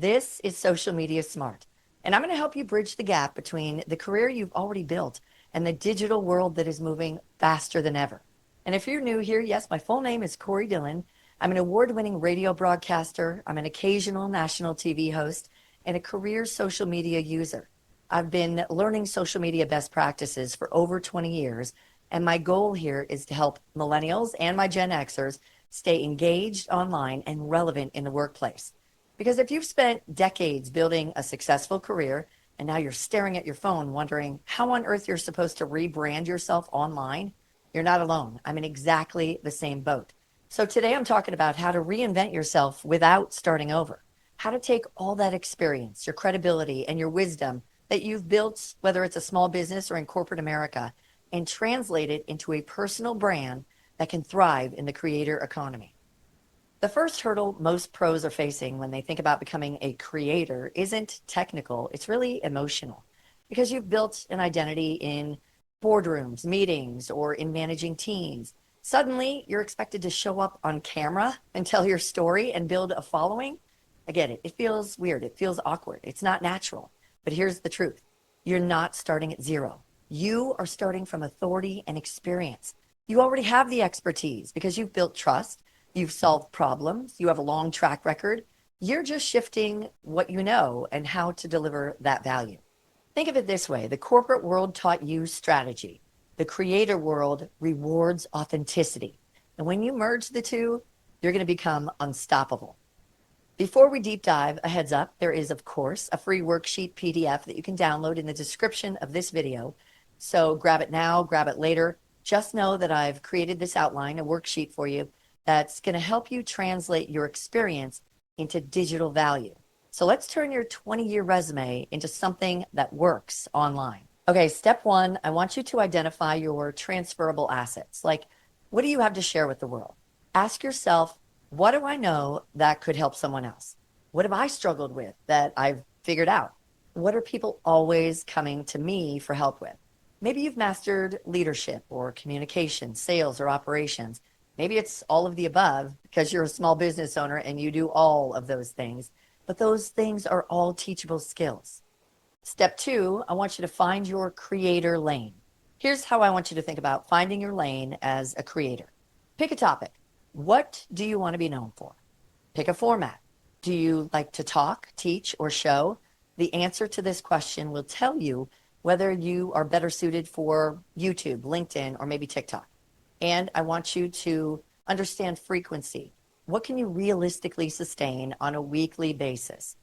This is Social Media Smart, and I'm going to help you bridge the gap between the career you've already built and the digital world that is moving faster than ever. And if you're new here, yes, my full name is Corey Dillon. I'm an award-winning radio broadcaster. I'm an occasional national TV host and a career social media user. I've been learning social media best practices for over 20 years, and my goal here is to help millennials and my Gen Xers stay engaged online and relevant in the workplace. Because if you've spent decades building a successful career and now you're staring at your phone wondering how on earth you're supposed to rebrand yourself online, you're not alone. I'm in exactly the same boat. So today I'm talking about how to reinvent yourself without starting over. How to take all that experience, your credibility, and your wisdom that you've built, whether it's a small business or in corporate America, and translate it into a personal brand that can thrive in the creator economy. The first hurdle most pros are facing when they think about becoming a creator isn't technical, it's really emotional. Because you've built an identity in boardrooms, meetings, or in managing teams. Suddenly, you're expected to show up on camera and tell your story and build a following. I get it. It feels weird. It feels awkward. It's not natural. But here's the truth. You're not starting at zero. You are starting from authority and experience. You already have the expertise because you've built trust. You've solved problems. You have a long track record. You're just shifting what you know and how to deliver that value. Think of it this way. The corporate world taught you strategy. The creator world rewards authenticity. And when you merge the two, you're going to become unstoppable. Before we deep dive, a heads up, there is, of course, a free worksheet PDF that you can download in the description of this video. So grab it now, grab it later. Just know that I've created this outline, a worksheet for you, that's going to help you translate your experience into digital value. So let's turn your 20-year resume into something that works online. Okay, step one, I want you to identify your transferable assets. Like, what do you have to share with the world? Ask yourself, what do I know that could help someone else? What have I struggled with that I've figured out? What are people always coming to me for help with? Maybe you've mastered leadership or communication, sales, or operations. Maybe it's all of the above because you're a small business owner and you do all of those things, but those things are all teachable skills. Step two, I want you to find your creator lane. Here's how I want you to think about finding your lane as a creator. Pick a topic. What do you want to be known for? Pick a format. Do you like to talk, teach, or show? The answer to this question will tell you whether you are better suited for YouTube, LinkedIn, or maybe TikTok. And I want you to understand frequency. What can you realistically sustain on a weekly basis?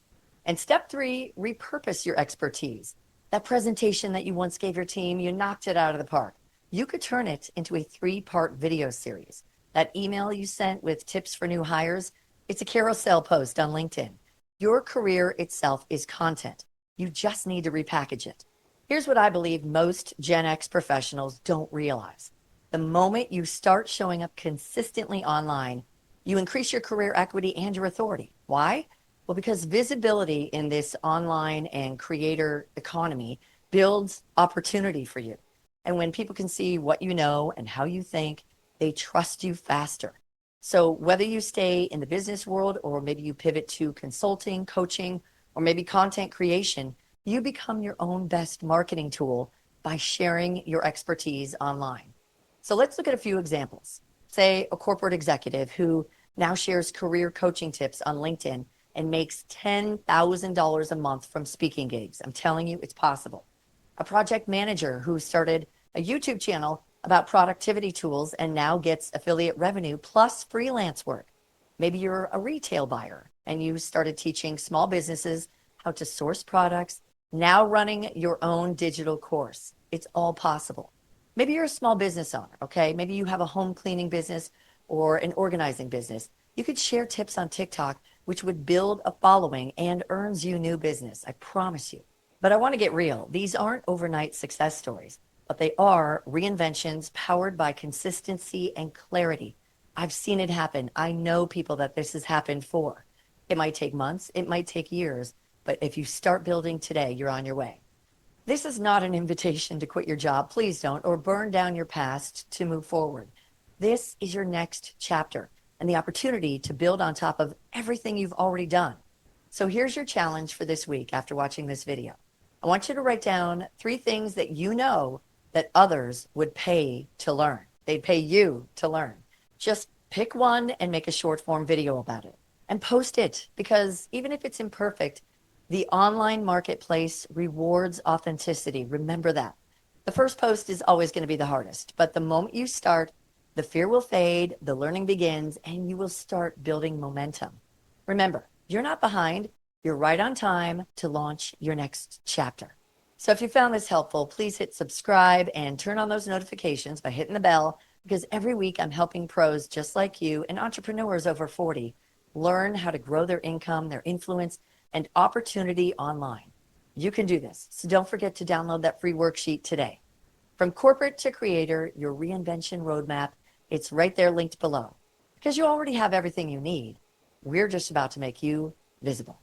And step three, repurpose your expertise. That presentation that you once gave your team, you knocked it out of the park. You could turn it into a 3-part video series. That email you sent with tips for new hires, it's a carousel post on LinkedIn. Your career itself is content. You just need to repackage it. Here's what I believe most Gen X professionals don't realize. The moment you start showing up consistently online, you increase your career equity and your authority. Why? Well, because visibility in this online and creator economy builds opportunity for you. And when people can see what you know and how you think, they trust you faster. So whether you stay in the business world or maybe you pivot to consulting, coaching, or maybe content creation, you become your own best marketing tool by sharing your expertise online. So let's look at a few examples. Say a corporate executive who now shares career coaching tips on LinkedIn and makes $10,000 a month from speaking gigs. I'm telling you, it's possible. A project manager who started a YouTube channel about productivity tools and now gets affiliate revenue plus freelance work. Maybe you're a retail buyer and you started teaching small businesses how to source products, now running your own digital course. It's all possible. Maybe you're a small business owner, okay? Maybe you have a home cleaning business or an organizing business. You could share tips on TikTok, which would build a following and earns you new business. I promise you. But I want to get real. These aren't overnight success stories, but they are reinventions powered by consistency and clarity. I've seen it happen. I know people that this has happened for. It might take months, it might take years, but if you start building today, you're on your way. This is not an invitation to quit your job, please don't, or burn down your past to move forward. This is your next chapter and the opportunity to build on top of everything you've already done. So here's your challenge for this week after watching this video. I want you to write down 3 things that you know that others would pay to learn. They'd pay you to learn. Just pick one and make a short form video about it and post it, because even if it's imperfect, the online marketplace rewards authenticity. Remember that. The first post is always going to be the hardest, but the moment you start, the fear will fade, the learning begins, and you will start building momentum. Remember, you're not behind. You're right on time to launch your next chapter. So if you found this helpful, please hit subscribe and turn on those notifications by hitting the bell, because every week I'm helping pros just like you and entrepreneurs over 40 learn how to grow their income, their influence, and opportunity online. You can do this. So don't forget to download that free worksheet today. From corporate to creator, your reinvention roadmap, it's right there linked below. Because you already have everything you need. We're just about to make you visible.